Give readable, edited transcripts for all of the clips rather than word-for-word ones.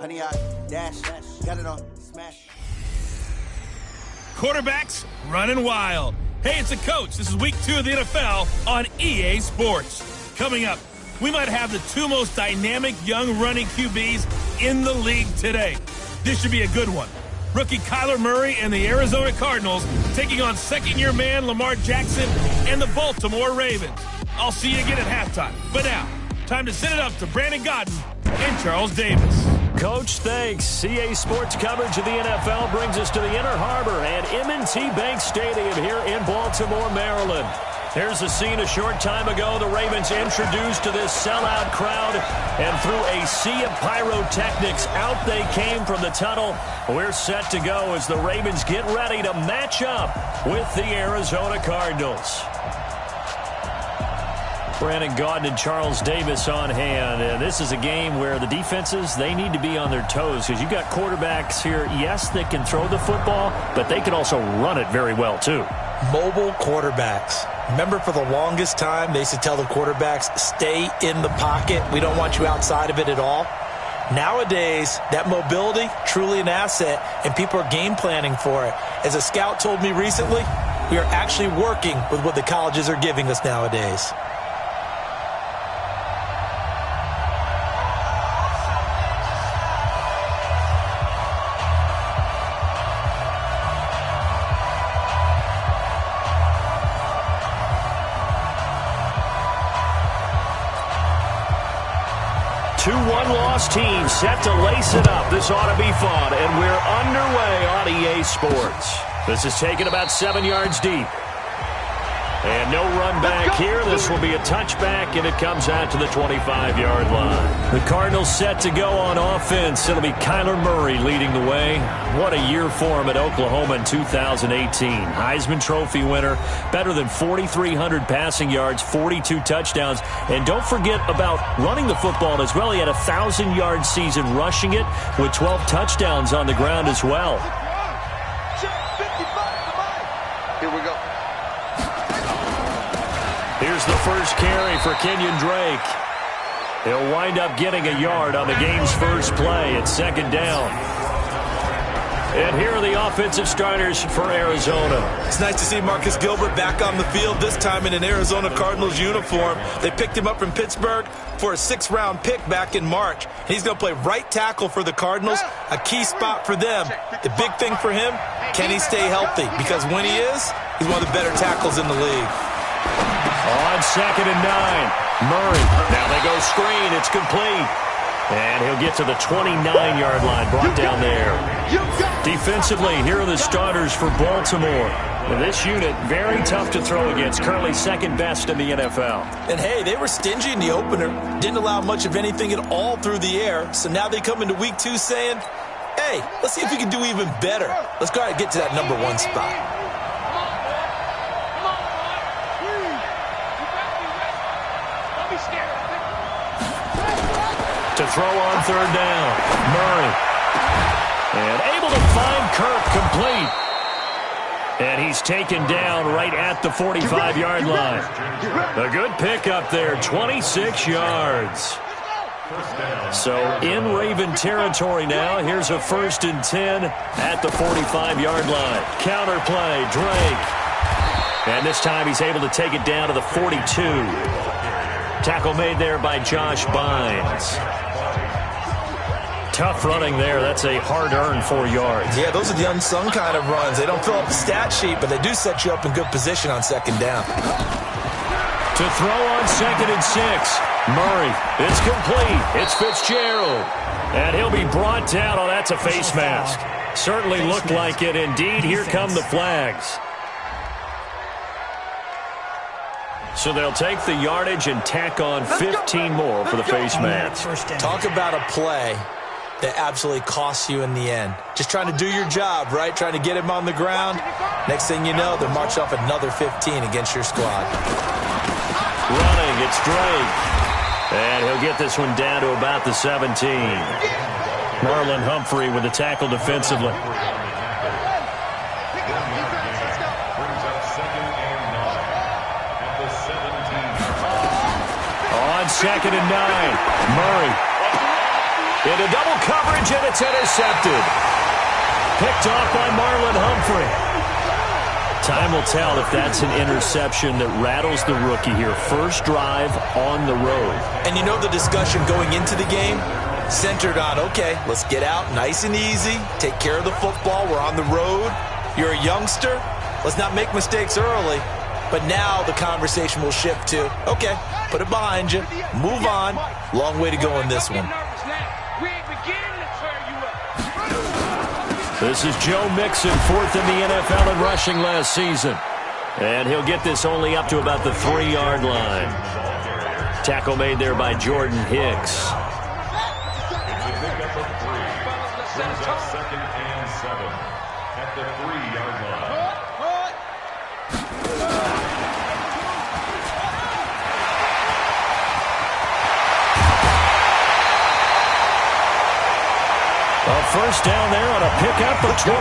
Honey, I dash, got it on, smash. Quarterbacks running wild. Hey, it's a coach. This is week 2 of the NFL on EA Sports. Coming up, we might have the 2 most dynamic young running QBs in the league today. This should be a good one. Rookie Kyler Murray and the Arizona Cardinals taking on second-year man Lamar Jackson and the Baltimore Ravens. I'll see you again at halftime. But now, time to send it up to Brandon Godden and Charles Davis. Coach, thanks. CA Sports coverage of the NFL brings us to the Inner Harbor and M&T Bank Stadium here in Baltimore, Maryland. Here's the scene a short time ago. The Ravens introduced to this sellout crowd, and through a sea of pyrotechnics, out they came from the tunnel. We're set to go as the Ravens get ready to match up with the Arizona Cardinals. Brandon Gaudin and Charles Davis on hand. And this is a game where the defenses, they need to be on their toes because you've got quarterbacks here, yes, that can throw the football, but they can also run it very well too. Mobile quarterbacks. Remember, for the longest time, they used to tell the quarterbacks, stay in the pocket. We don't want you outside of it at all. Nowadays, that mobility, truly an asset, and people are game planning for it. As a scout told me recently, we are actually working with what the colleges are giving us nowadays. Two one-loss teams set to lace it up. This ought to be fun, and we're underway on EA Sports. This is taken about 7 yards deep. And no run back here. This will be a touchback, and it comes out to the 25-yard line. The Cardinals set to go on offense. It'll be Kyler Murray leading the way. What a year for him at Oklahoma in 2018. Heisman Trophy winner, better than 4,300 passing yards, 42 touchdowns. And don't forget about running the football as well. He had a 1,000-yard season rushing it with 12 touchdowns on the ground as well. Here we go. Here's the first carry for Kenyon Drake. He'll wind up getting a yard on the game's first play at second down. And here are the offensive starters for Arizona. It's nice to see Marcus Gilbert back on the field, this time in an Arizona Cardinals uniform. They picked him up from Pittsburgh for a 6th-round pick back in March. He's going to play right tackle for the Cardinals, a key spot for them. The big thing for him, can he stay healthy? Because when he is, he's one of the better tackles in the league. On 2nd and 9, Murray. Now they go screen. It's complete. And he'll get to the 29-yard line, brought down there. Defensively, here are the starters for Baltimore. This unit, very tough to throw against, currently second best in the NFL. And hey, they were stingy in the opener, didn't allow much of anything at all through the air. So now they come into week 2 saying, hey, let's see if we can do even better. Let's go ahead and get to that number 1 spot. To throw on 3rd down, Murray. And able to find Kirk complete. And he's taken down right at the 45-yard line. A good pickup there, 26 yards. So in Raven territory now. Here's a 1st and 10 at the 45-yard line. Counter play, Drake. And this time he's able to take it down to the 42. Tackle made there by Josh Bynes. Tough running there. That's a hard-earned 4 yards. Yeah, those are the unsung kind of runs. They don't fill up the stat sheet, but they do set you up in good position on 2nd down. To throw on 2nd and 6. Murray. It's complete. It's Fitzgerald. And he'll be brought down. Oh, that's a face mask. Certainly looked like it. Indeed, here come the flags. So they'll take the yardage and tack on 15 more for the face mask. Talk about a play that absolutely costs you in the end. Just trying to do your job, right? Trying to get him on the ground. Next thing you know, they'll march off another 15 against your squad. Running, it's Drake. And he'll get this one down to about the 17. Marlon Humphrey with the tackle defensively. On 2nd and 9, Murray. Into double coverage, and it's intercepted. Picked off by Marlon Humphrey. Time will tell if that's an interception that rattles the rookie here. First drive on the road. And you know the discussion going into the game? Centered on, okay, let's get out nice and easy, take care of the football, we're on the road, you're a youngster, let's not make mistakes early. But now the conversation will shift to, okay, put it behind you, move on, long way to go in this one. This is Joe Mixon, fourth in the NFL in rushing last season. And he'll get this only up to about the 3-yard line. Tackle made there by Jordan Hicks. Second and 7 at the 3-yard line. A first down there on a pickup of 25.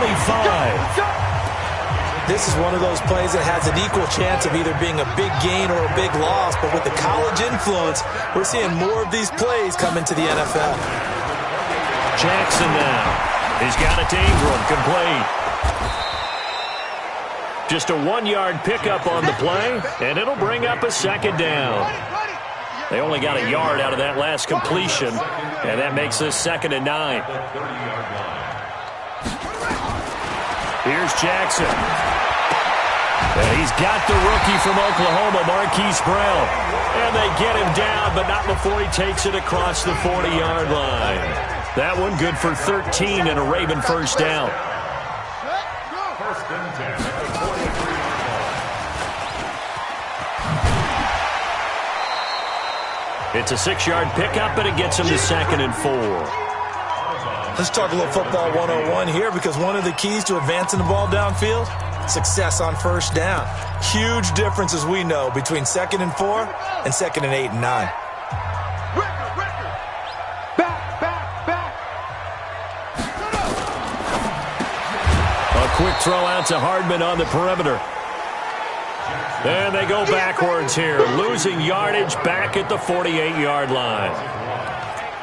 This is one of those plays that has an equal chance of either being a big gain or a big loss, but with the college influence, we're seeing more of these plays come into the NFL. Jackson now. He's got it to Ingram, complete. Just a 1-yard pickup on the play, and it'll bring up a second down. They only got a yard out of that last completion, and that makes this 2nd and 9. Here's Jackson. And he's got the rookie from Oklahoma, Marquise Brown. And they get him down, but not before he takes it across the 40-yard line. That one good for 13 and a Raven first down. First and 10 at the 43-yard line. It's a 6-yard pickup, but it gets him to 2nd and 4. Let's talk a little football 101 here, because one of the keys to advancing the ball downfield, success on first down. Huge difference, as we know, between 2nd and 4 and 2nd and 8 and 9. A quick throw out to Hardman on the perimeter. And they go backwards here, losing yardage back at the 48-yard line.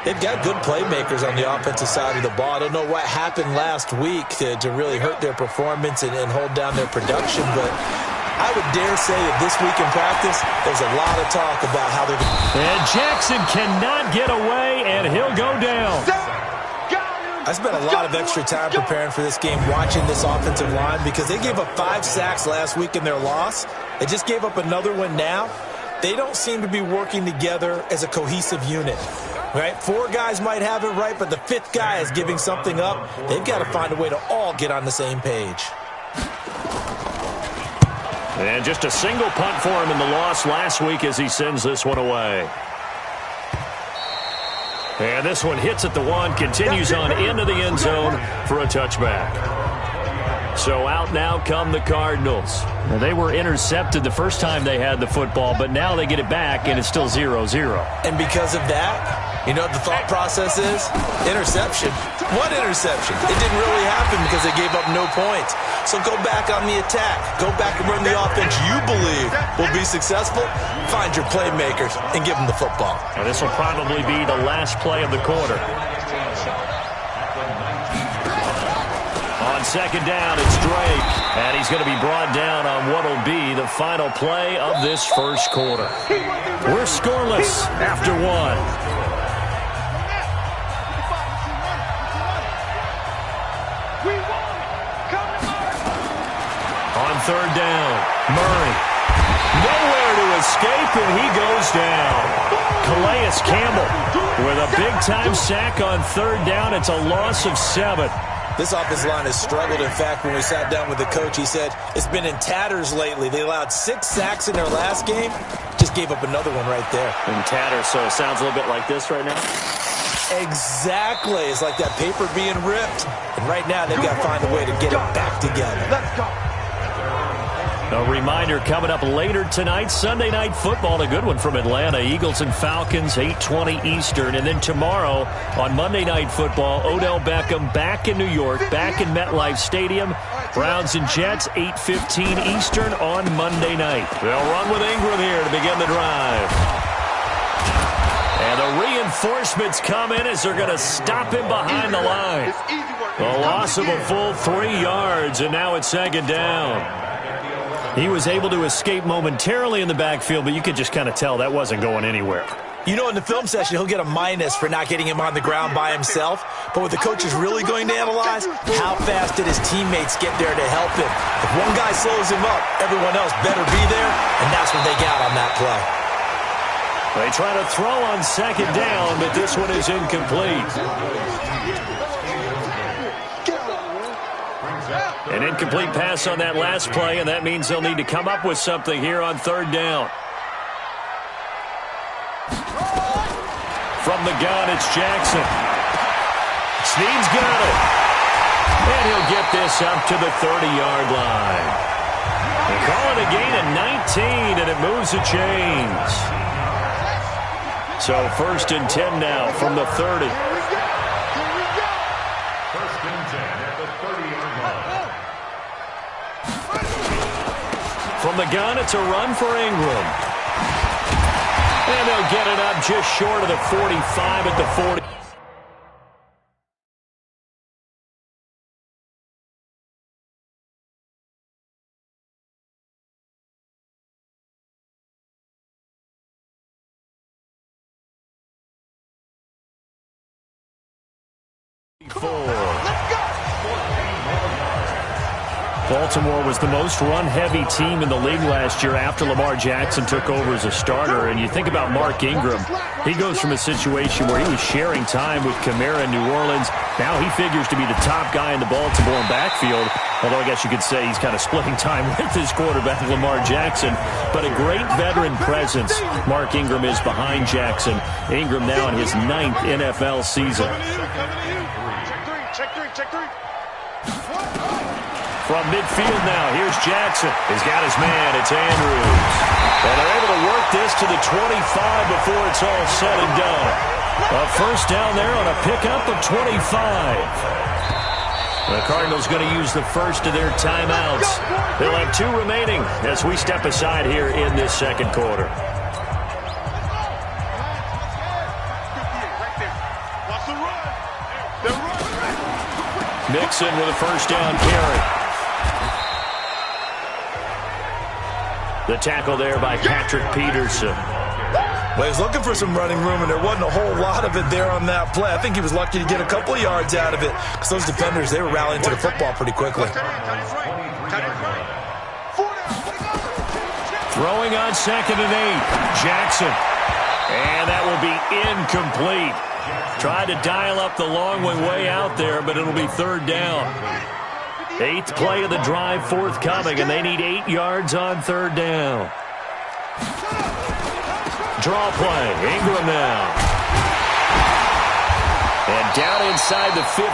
They've got good playmakers on the offensive side of the ball. I don't know what happened last week to really hurt their performance and hold down their production, but I would dare say that this week in practice, there's a lot of talk about how they're going to... And Jackson cannot get away, and he'll go down. I spent a lot of extra time preparing for this game, watching this offensive line, because they gave up 5 sacks last week in their loss. They just gave up another one now. They don't seem to be working together as a cohesive unit. Right? 4 guys might have it right, but the 5th guy is giving something up. They've got to find a way to all get on the same page. And just a single punt for him in the loss last week as he sends this one away. And this one hits at the 1, continues on into the end zone for a touchback. So out now come the Cardinals. Well, they were intercepted the first time they had the football, but now they get it back, and it's still 0-0. And because of that, you know what the thought process is? Interception. What interception? It didn't really happen because they gave up no points. So go back on the attack. Go back and run the offense you believe will be successful. Find your playmakers and give them the football. And this will probably be the last play of the quarter. On 2nd down, it's Drake, and he's going to be brought down on what will be the final play of this first quarter. We're scoreless after 1. On 3rd down, Murray. Nowhere to escape, and he goes down. Calais Campbell with a big-time sack on 3rd down. It's a loss of 7. This offensive line has struggled. In fact, when we sat down with the coach, he said it's been in tatters lately. They allowed 6 sacks in their last game. Just gave up another one right there. In tatters, so it sounds a little bit like this right now? Exactly. It's like that paper being ripped. And right now, they've got to find a way to get it back together. Let's go. A reminder coming up later tonight, Sunday Night Football, a good one from Atlanta. Eagles and Falcons, 8:20 Eastern. And then tomorrow on Monday Night Football, Odell Beckham back in New York, back in MetLife Stadium. Browns and Jets, 8:15 Eastern on Monday night. They'll run with Ingram here to begin the drive. And the reinforcements come in as they're going to stop him behind the line. A loss of a full 3 yards, and now it's second down. He was able to escape momentarily in the backfield, but you could just kind of tell that wasn't going anywhere. You know, in the film session, he'll get a minus for not getting him on the ground by himself. But what the coach is really going to analyze, how fast did his teammates get there to help him? If one guy slows him up, everyone else better be there, and that's what they got on that play. They try to throw on second down, but this one is incomplete. An incomplete pass on that last play, and that means they'll need to come up with something here on third down. From the gun, it's Jackson. Snead's got it. And he'll get this up to the 30-yard line. They call it a gain of 19, and it moves the chains. So 1st and 10 now from the 30. First and 10 at the 30-yard line. From the gun, it's a run for Ingram. And they'll get it up just short of the 45 at the 40. Baltimore was the most run-heavy team in the league last year after Lamar Jackson took over as a starter. And you think about Mark Ingram, he goes from a situation where he was sharing time with Kamara in New Orleans. Now he figures to be the top guy in the Baltimore backfield, although I guess you could say he's kind of splitting time with his quarterback, Lamar Jackson. But a great veteran presence Mark Ingram is behind Jackson. Ingram now in his 9th NFL season. Check three. From midfield now, here's Jackson. He's got his man. It's Andrews. And they're able to work this to the 25 before it's all said and done. A first down there on a pickup of 25. The Cardinals going to use the first of their timeouts. They'll have 2 remaining as we step aside here in this second quarter. Mixon with a first down carry. The tackle there by Patrick Peterson. Well, he was looking for some running room, and there wasn't a whole lot of it there on that play. I think he was lucky to get a couple of yards out of it because those defenders, they were rallying to the football pretty quickly. Throwing on 2nd and 8. Jackson. And that will be incomplete. Tried to dial up the long one way out there, but it'll be 3rd down. 8th play of the drive forthcoming, and they need 8 yards on 3rd down. Draw play. Ingram now. And down inside the 15,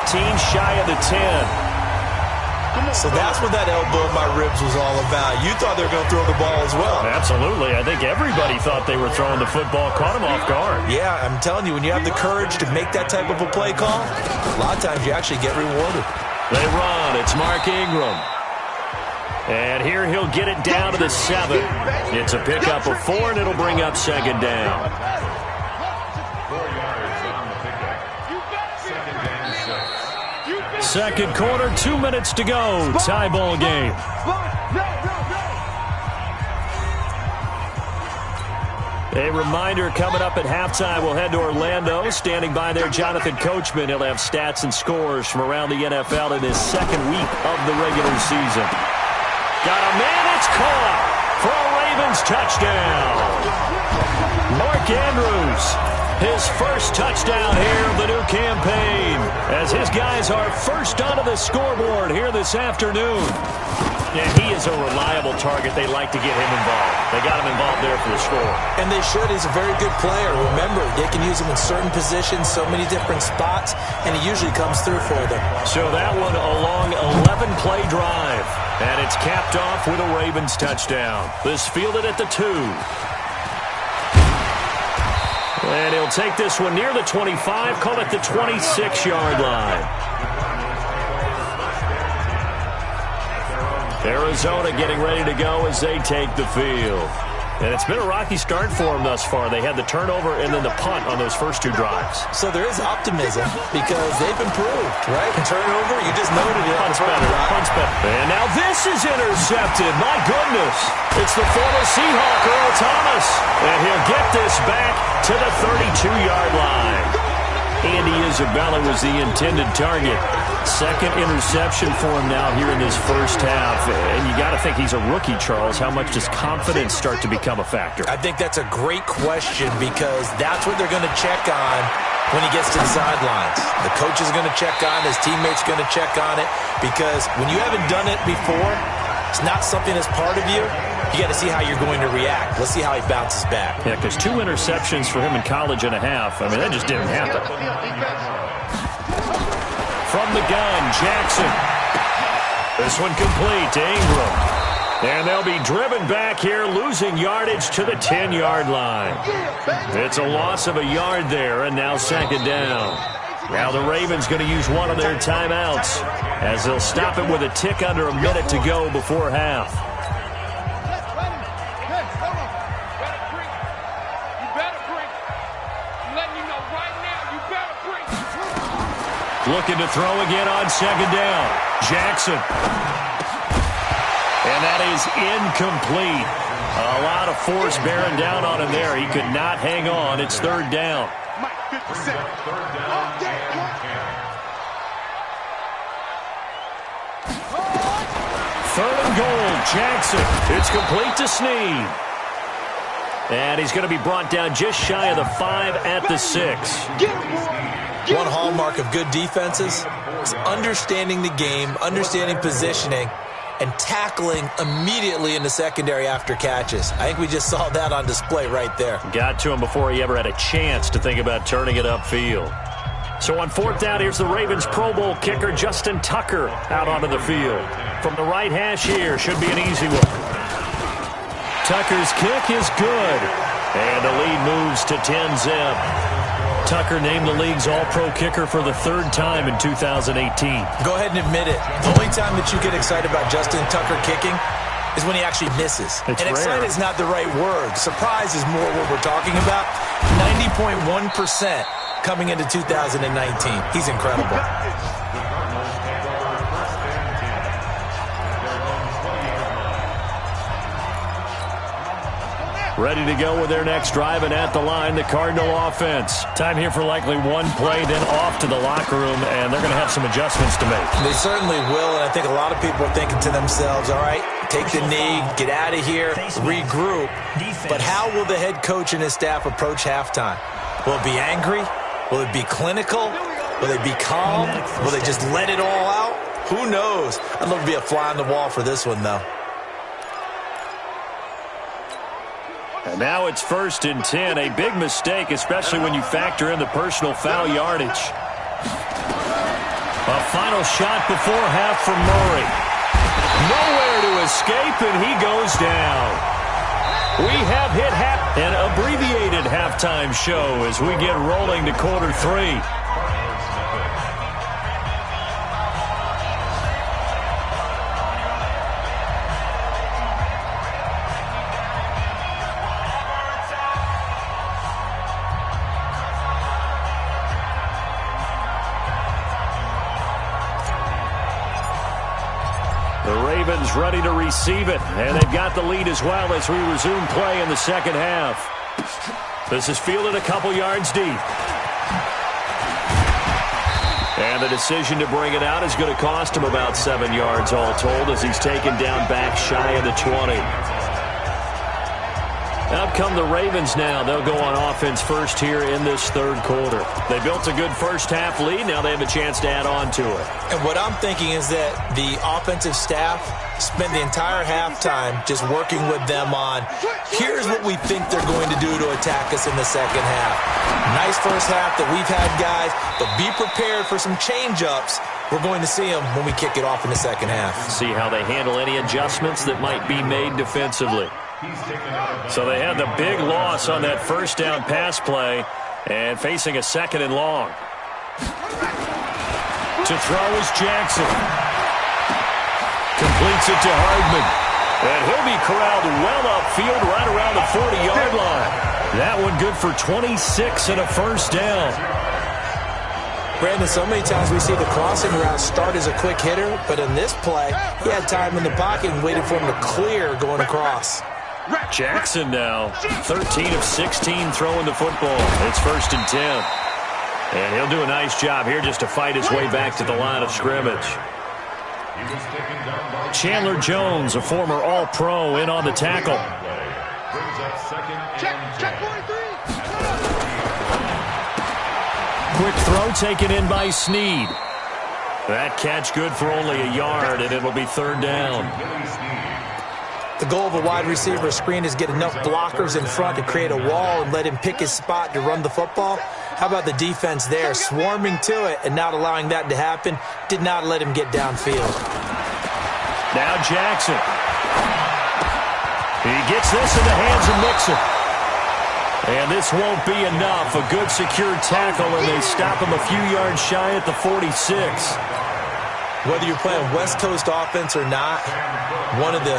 shy of the 10. So that's what that elbow in my ribs was all about. You thought they were going to throw the ball as well. Absolutely. I think everybody thought they were throwing the football, caught him off guard. Yeah, I'm telling you, when you have the courage to make that type of a play call, a lot of times you actually get rewarded. They run. It's Mark Ingram. And here he'll get it down to the 7. It's a pickup of 4, and it'll bring up 2nd down. 4 yards on the pickup. 2nd and 6. Second quarter, 2 minutes to go. Tie ball game. A reminder coming up at halftime, we'll head to Orlando. Standing by there, Jonathan Coachman. He'll have stats and scores from around the NFL in his 2nd week of the regular season. Got a man, it's caught for a Ravens touchdown. Mark Andrews, his first touchdown here of the new campaign, as his guys are first onto the scoreboard here this afternoon. Yeah, he is a reliable target. They like to get him involved. They got him involved there for the score. And they should. He's a very good player. Remember, they can use him in certain positions, so many different spots, and he usually comes through for them. So that one a long 11-play drive, and it's capped off with a Ravens touchdown. This fielded at the 2. And he'll take this one near the 25, call it the 26-yard line. Arizona getting ready to go as they take the field. And it's been a rocky start for them thus far. They had the turnover and then the punt on those first two drives. So there is optimism because they've improved, right? Turnover, you just noted it. Punt's better. Punt's better. And now this is intercepted. My goodness. It's the former Seahawk, Earl Thomas. And he'll get this back to the 32-yard line. Andy Isabella was the intended target. Second interception for him now here in this first half. And you got to think he's a rookie, Charles. How much does confidence start to become a factor? I think that's a great question because that's what they're going to check on when he gets to the sidelines. The coach is going to check on it. His teammates are going to check on it because when you haven't done it before, it's not something that's part of you. You got to see how you're going to react. Let's see how he bounces back. Yeah, because 2 interceptions for him in college and a half. I mean, that just didn't happen. From the gun, Jackson. This one complete to Ingram. And they'll be driven back here, losing yardage to the 10-yard line. It's a loss of a yard there, and now second down. Now the Ravens going to use one of their timeouts as they'll stop it with a tick under a minute to go before half. Looking to throw again on second down. Jackson. And that is incomplete. A lot of force bearing down on him there. He could not hang on. It's third down. Third and goal. Jackson. It's complete to Snead. And he's going to be brought down just shy of the 5 at the 6. One hallmark of good defenses is understanding the game, understanding positioning, and tackling immediately in the secondary after catches. I think we just saw that on display right there. Got to him before he ever had a chance to think about turning it upfield. So on fourth down, here's the Ravens Pro Bowl kicker Justin Tucker out onto the field. From the right hash here, should be an easy one. Tucker's kick is good. And the lead moves to 10-zip. Tucker named the league's all-pro kicker for the third time in 2018. Go ahead and admit it. The only time that you get excited about Justin Tucker kicking is when he actually misses. It's and rare. excited is not the right word. Surprise is more what we're talking about. 90.1% coming into 2019. He's incredible. Ready to go with their next drive, and at the line, the Cardinal offense. Time here for likely one play, then off to the locker room, and they're going to have some adjustments to make. They certainly will, and I think a lot of people are thinking to themselves, all right, take the knee, get out of here, regroup. But how will the head coach and his staff approach halftime? Will it be angry? Will it be clinical? Will they be calm? Will they just let it all out? Who knows? I'd love to be a fly on the wall for this one, though. And now it's 1st and 10. A big mistake, especially when you factor in the personal foul yardage. A final shot before half from Murray. Nowhere to escape, and he goes down. We have hit an abbreviated halftime show as we get rolling to quarter 3. Ready to receive it, and they've got the lead as well as we resume play in the second half. This is fielded a couple yards deep. And the decision to bring it out is going to cost him about 7 yards all told as he's taken down back shy of the 20. Out come the Ravens now. They'll go on offense first here in this third quarter. They built a good first half lead. Now they have a chance to add on to it. And what I'm thinking is that the offensive staff spend the entire halftime just working with them on, here's what we think they're going to do to attack us in the second half. Nice first half that we've had, guys, but be prepared for some change-ups. We're going to see them when we kick it off in the second half. See how they handle any adjustments that might be made defensively. So they had the big loss on that first down pass play and facing a second and long. To throw is Jackson. Completes it to Hardman. And he'll be corralled well upfield right around the 40-yard line. That one good for 26 and a first down. Brandon, so many times we see the crossing route start as a quick hitter, but in this play, he had time in the pocket and waited for him to clear going across. Jackson now, 13 of 16 throwing the football. It's 1st and 10. And he'll do a nice job here just to fight his way back to the line of scrimmage. Chandler Jones, a former All-Pro, in on the tackle. Quick throw taken in by Snead. That catch good for only a yard, and it'll be 3rd down. The goal of a wide receiver screen is get enough blockers in front to create a wall and let him pick his spot to run the football. How about the defense there, swarming to it and not allowing that to happen? Did not let him get downfield. Now Jackson. He gets this in the hands of Mixon. And this won't be enough. A good secure tackle, and they stop him a few yards shy at the 46. Whether you're playing West Coast offense or not, one of the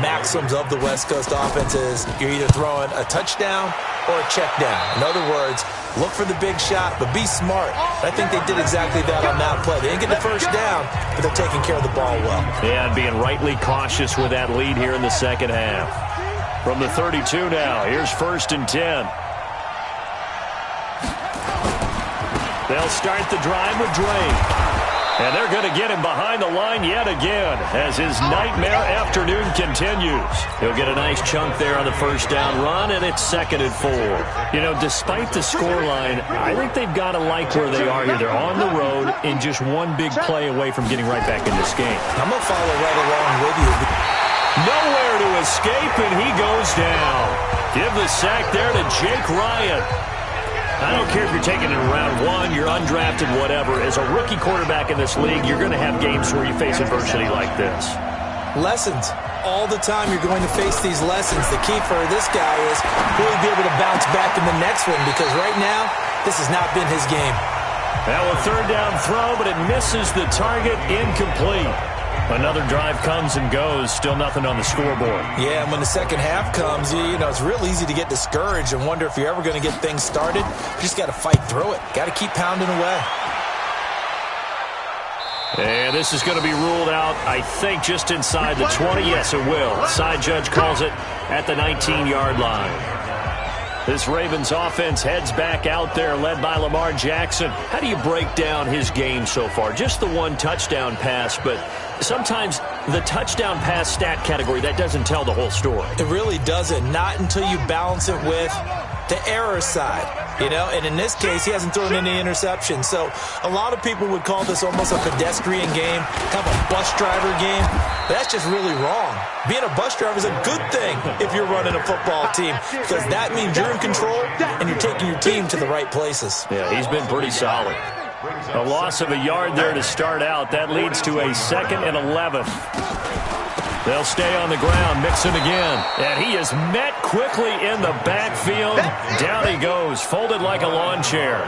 maxims of the West Coast offense is you're either throwing a touchdown or a check down. In other words, look for the big shot, but be smart. I think they did exactly that on that play. They didn't get the first down, but they're taking care of the ball well. Yeah, and being rightly cautious with that lead here in the second half. From the 32 now, here's 1st and 10. They'll start the drive with Drake. And they're going to get him behind the line yet again as his nightmare afternoon continues. He'll get a nice chunk there on the first down run, and it's 2nd and 4. You know, despite the scoreline, I think they've got to like where they are here. They're on the road in just one big play away from getting right back in this game. I'm going to follow right along with you. Nowhere to escape, and he goes down. Give the sack there to Jake Ryan. I don't care if you're taking it in round 1, you're undrafted, whatever. As a rookie quarterback in this league, you're going to have games where you face adversity like this. Lessons. All the time you're going to face these lessons. The key for this guy is will he be able to bounce back in the next one, because right now, this has not been his game. Now a 3rd down throw, but it misses the target, incomplete. Another drive comes and goes, still nothing on the scoreboard. Yeah, and when the second half comes, you know, it's real easy to get discouraged and wonder if you're ever going to get things started. You just got to fight through it. Got to keep pounding away. And this is going to be ruled out, I think, just inside the 20. Yes, it will. Side judge calls it at the 19-yard line. This Ravens offense heads back out there, led by Lamar Jackson. How do you break down his game so far? Just the one touchdown pass, but sometimes the touchdown pass stat category, that doesn't tell the whole story. It really doesn't. Not until you balance it with the error side, you know, and in this case, he hasn't thrown any interceptions. So a lot of people would call this almost a pedestrian game, kind of a bus driver game. But that's just really wrong. Being a bus driver is a good thing if you're running a football team, because that means you're in control and you're taking your team to the right places. Yeah, he's been pretty solid. A loss of a yard there to start out. That leads to a 2nd and 11. They'll stay on the ground. Mixon again. And he is met quickly in the backfield. Down he goes, folded like a lawn chair.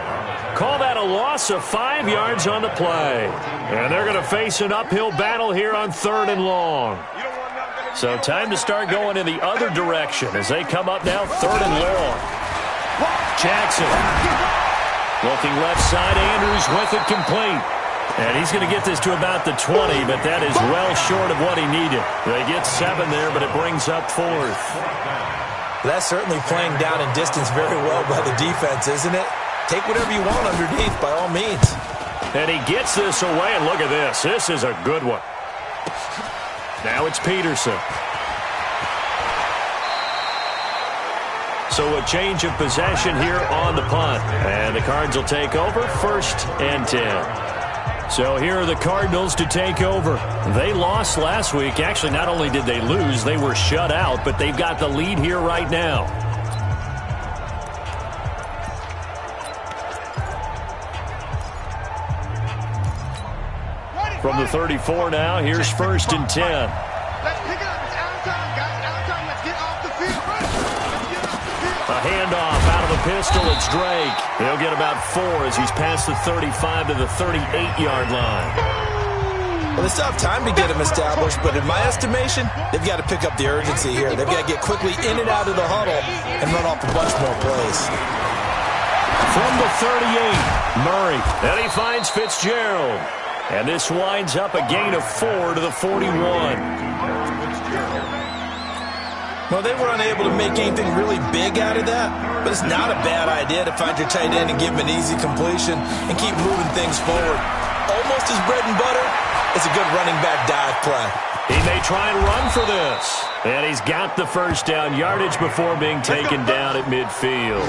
Call that a loss of 5 yards on the play. And they're going to face an uphill battle here on 3rd and long. So time to start going in the other direction as they come up now 3rd and long. Jackson. Looking left side, Andrews with it complete. And he's going to get this to about the 20, but that is well short of what he needed. They get 7 there, but it brings up 4th. That's certainly playing down in distance very well by the defense, isn't it? Take whatever you want underneath, by all means. And he gets this away, and look at this. This is a good one. Now it's Peterson. So a change of possession here on the punt. And the Cards will take over 1st and 10. So here are the Cardinals to take over. They lost last week. Actually, not only did they lose, they were shut out, but they've got the lead here right now. From the 34 now, here's 1st and 10. Let's pick it up. It's out of time, guys. Out of time. Let's get off the field. Let's get off the field. A handoff out of the pistol. It's Drake. He'll get about 4 as he's past the 35 to the 38-yard line. Well, they still have time to get him established, but in my estimation, they've got to pick up the urgency here. They've got to get quickly in and out of the huddle and run off a bunch more plays. From the 38, Murray. And he finds Fitzgerald. And this winds up a gain of 4 to the 41. Well, they were unable to make anything really big out of that, but it's not a bad idea to find your tight end and give him an easy completion and keep moving things forward. Almost his bread and butter is a good running back dive play. He may try and run for this. And he's got the first down yardage before being taken down at midfield.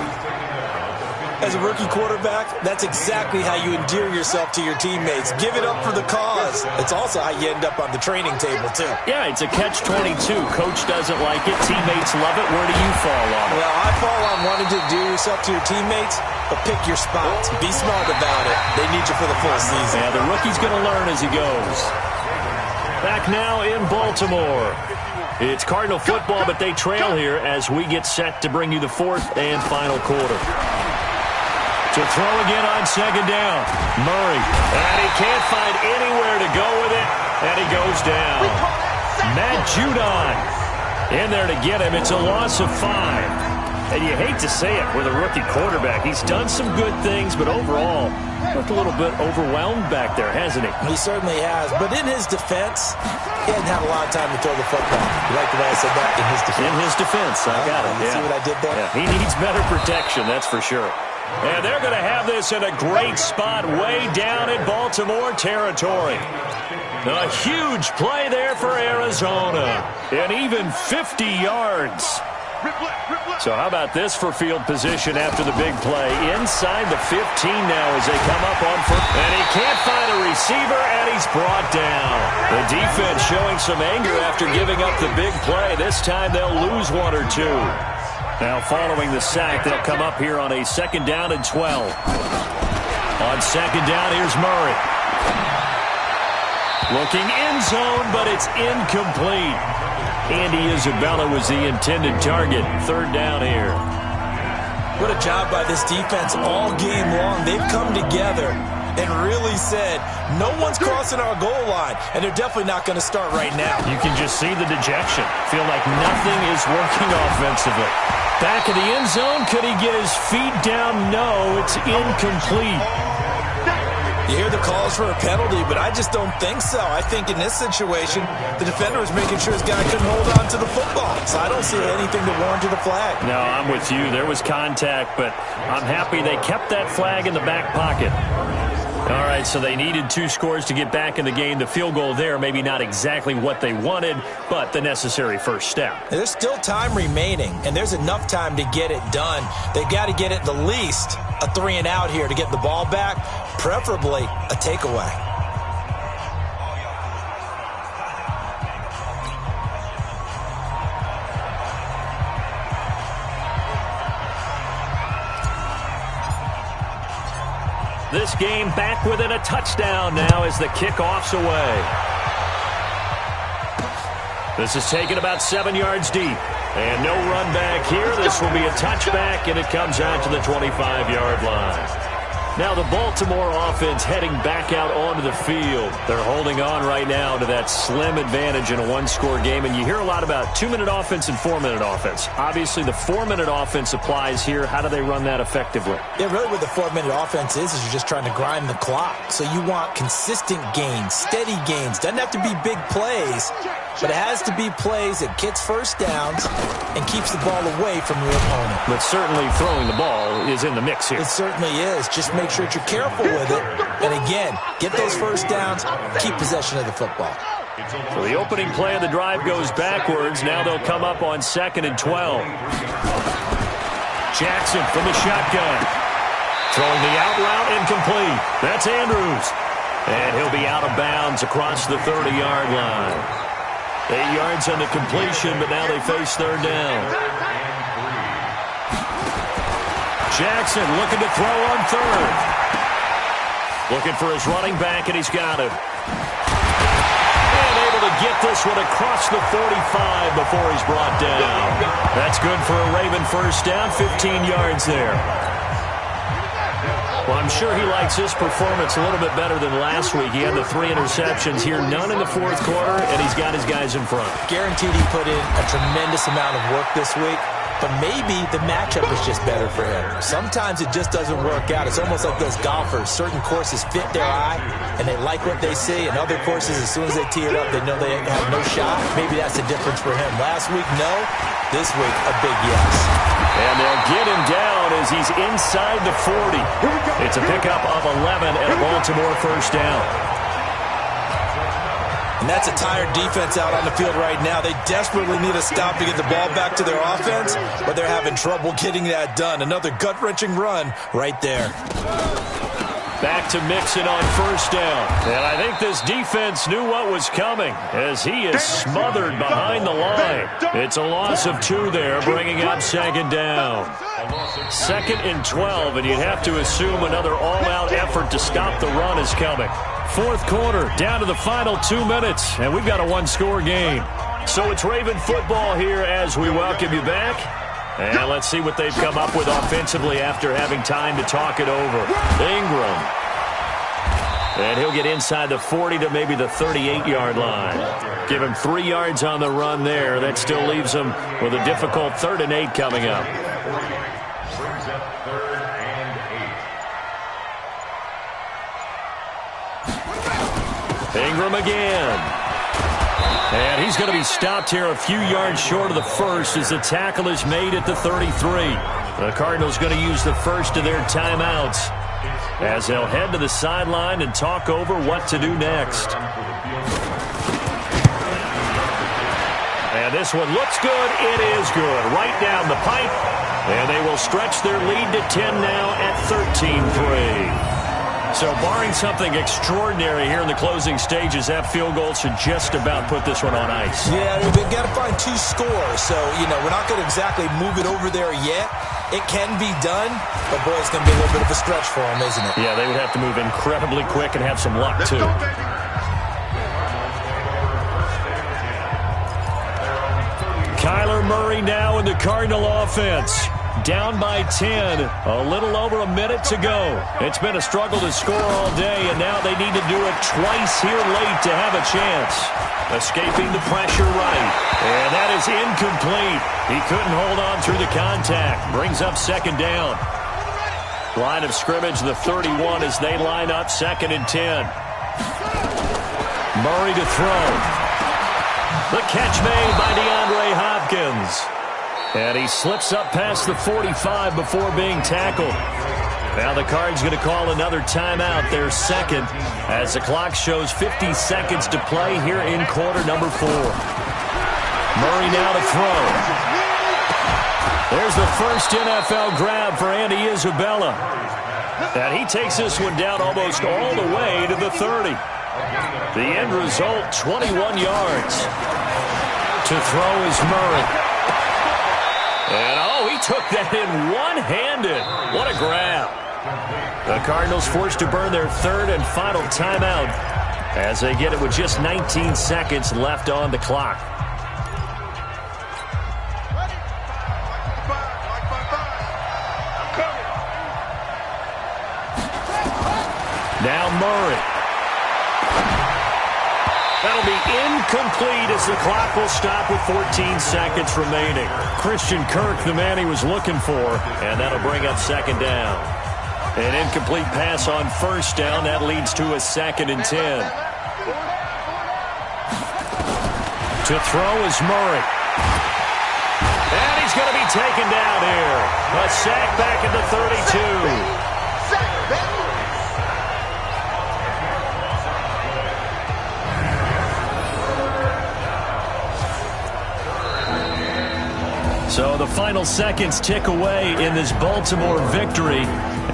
As a rookie quarterback, that's exactly how you endear yourself to your teammates. Give it up for the cause. It's also how you end up on the training table, too. Yeah, it's a catch-22. Coach doesn't like it. Teammates love it. Where do you fall on it? Well, I fall on wanting to endear yourself to your teammates, but pick your spots. Be smart about it. They need you for the full season. Yeah, the rookie's going to learn as he goes. Back now in Baltimore. It's Cardinal football, but they trail here as we get set to bring you the fourth and final quarter. To throw again on second down. Murray. And he can't find anywhere to go with it. And he goes down. Matt Judon in there to get him. It's a loss of 5. And you hate to say it with a rookie quarterback. He's done some good things, but overall, looked a little bit overwhelmed back there, hasn't he? He certainly has. But in his defense, he hadn't had a lot of time to throw the football. You like the way I said that? In his defense. In his defense. I got it. You see what I did there? Yeah, he needs better protection, that's for sure. And they're going to have this in a great spot way down in Baltimore territory. A huge play there for Arizona. And even 50 yards. So how about this for field position after the big play? Inside the 15 now as they come up on first. And he can't find a receiver, and he's brought down. The defense showing some anger after giving up the big play. This time they'll lose 1 or 2. Now following the sack, they'll come up here on a second down and 12. On second down, here's Murray. Looking end zone, but it's incomplete. Andy Isabella was the intended target. Third down here. What a job by this defense all game long. They've come together and really said, no one's crossing our goal line, and they're definitely not going to start right now. You can just see the dejection. Feel like nothing is working offensively. Back in the end zone, could he get his feet down? No, it's incomplete. You hear the calls for a penalty, but I just don't think so. I think in this situation, the defender was making sure his guy couldn't hold on to the football. So I don't see anything to warrant the flag. No, I'm with you. There was contact, but I'm happy they kept that flag in the back pocket. All right, so they needed 2 scores to get back in the game. The field goal there, maybe not exactly what they wanted, but the necessary first step. There's still time remaining, and there's enough time to get it done. They've got to get it the least a 3 and out here to get the ball back, preferably a takeaway. This game back within a touchdown now as the kickoff's away. This is taken about 7 yards deep. And no run back here. This will be a touchback, and it comes out to the 25-yard line. Now the Baltimore offense heading back out onto the field. They're holding on right now to that slim advantage in a 1-score game. And you hear a lot about 2-minute offense and 4-minute offense. Obviously, the 4-minute offense applies here. How do they run that effectively? Yeah, really what the 4-minute offense is you're just trying to grind the clock. So you want consistent gains, steady gains. Doesn't have to be big plays, but it has to be plays that gets first downs and keeps the ball away from your opponent. But certainly throwing the ball is in the mix here. It certainly is. Just make sure that you're careful with it. And again, get those first downs, keep possession of the football. So the opening play of the drive goes backwards. Now they'll come up on 2nd and 12. Jackson from the shotgun. Throwing the out route incomplete. That's Andrews. And he'll be out of bounds across the 30-yard line. 8 yards on the completion, but now they face third down. Jackson looking to throw on third. Looking for his running back, and he's got him. And able to get this one across the 45 before he's brought down. That's good for a Raven first down, 15 yards there. Well, I'm sure he likes this performance a little bit better than last week. He had the 3 interceptions here, none in the fourth quarter, and he's got his guys in front. Guaranteed he put in a tremendous amount of work this week, but maybe the matchup is just better for him. Sometimes it just doesn't work out. It's almost like those golfers. Certain courses fit their eye, and they like what they see, and other courses, as soon as they tee it up, they know they have no shot. Maybe that's the difference for him. Last week, no. This week, a big yes. And they'll get him down as he's inside the 40. It's a pickup of 11 and a Baltimore first down. And that's a tired defense out on the field right now. They desperately need a stop to get the ball back to their offense, but they're having trouble getting that done. Another gut-wrenching run right there. Back to Mixon on first down. And I think this defense knew what was coming as he is smothered behind the line. It's a loss of 2 there, bringing up second down. 2nd and 12, and you'd have to assume another all-out effort to stop the run is coming. Fourth quarter, down to the final 2 minutes, and we've got a 1-score game. So it's Raven football here as we welcome you back. And let's see what they've come up with offensively after having time to talk it over. Ingram. And he'll get inside the 40 to maybe the 38-yard line. Give him 3 yards on the run there. That still leaves him with a difficult 3rd and 8 coming up. Brings up 3rd and 8. Ingram again. And he's going to be stopped here a few yards short of the first as the tackle is made at the 33. The Cardinals going to use the first of their timeouts as they'll head to the sideline and talk over what to do next. And this one looks good. It is good. Right down the pipe. And they will stretch their lead to 10 now at 13-3. So barring something extraordinary here in the closing stages, that field goal should just about put this one on ice. Yeah, we've got to find 2 scores. So, we're not going to exactly move it over there yet. It can be done, but, boy, it's going to be a little bit of a stretch for them, isn't it? Yeah, they would have to move incredibly quick and have some luck, too. Kyler Murray now in the Cardinal offense. Down by 10, a little over a minute to go. It's been a struggle to score all day, and now they need to do it twice here late to have a chance. Escaping the pressure right, and that is incomplete. He couldn't hold on through the contact. Brings up second down. Line of scrimmage, the 31 as they line up 2nd and 10. Murray to throw. The catch made by DeAndre Hopkins. And he slips up past the 45 before being tackled. Now the Cards going to call another timeout, their 2nd, as the clock shows 50 seconds to play here in quarter number 4. Murray now to throw. There's the first NFL grab for Andy Isabella. And he takes this one down almost all the way to the 30. The end result, 21 yards. To throw is Murray. And, he took that in one-handed. What a grab. The Cardinals forced to burn their 3rd and final timeout as they get it with just 19 seconds left on the clock. Now Murray. That'll be incomplete as the clock will stop with 14 seconds remaining. Christian Kirk, the man he was looking for, and that'll bring up second down. An incomplete pass on first down. That leads to a 2nd and 10. To throw is Murray. And he's going to be taken down here. A sack back at the 32. So the final seconds tick away in this Baltimore victory.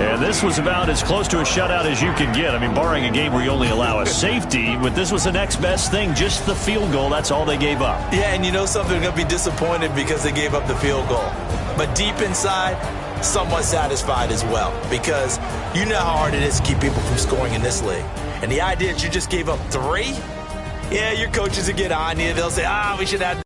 And this was about as close to a shutout as you can get. I mean, barring a game where you only allow a safety, but this was the next best thing, just the field goal. That's all they gave up. Yeah, and you know something, they're going to be disappointed because they gave up the field goal. But deep inside, somewhat satisfied as well, because you know how hard it is to keep people from scoring in this league. And the idea that you just gave up 3, yeah, your coaches will get on you. They'll say, we should have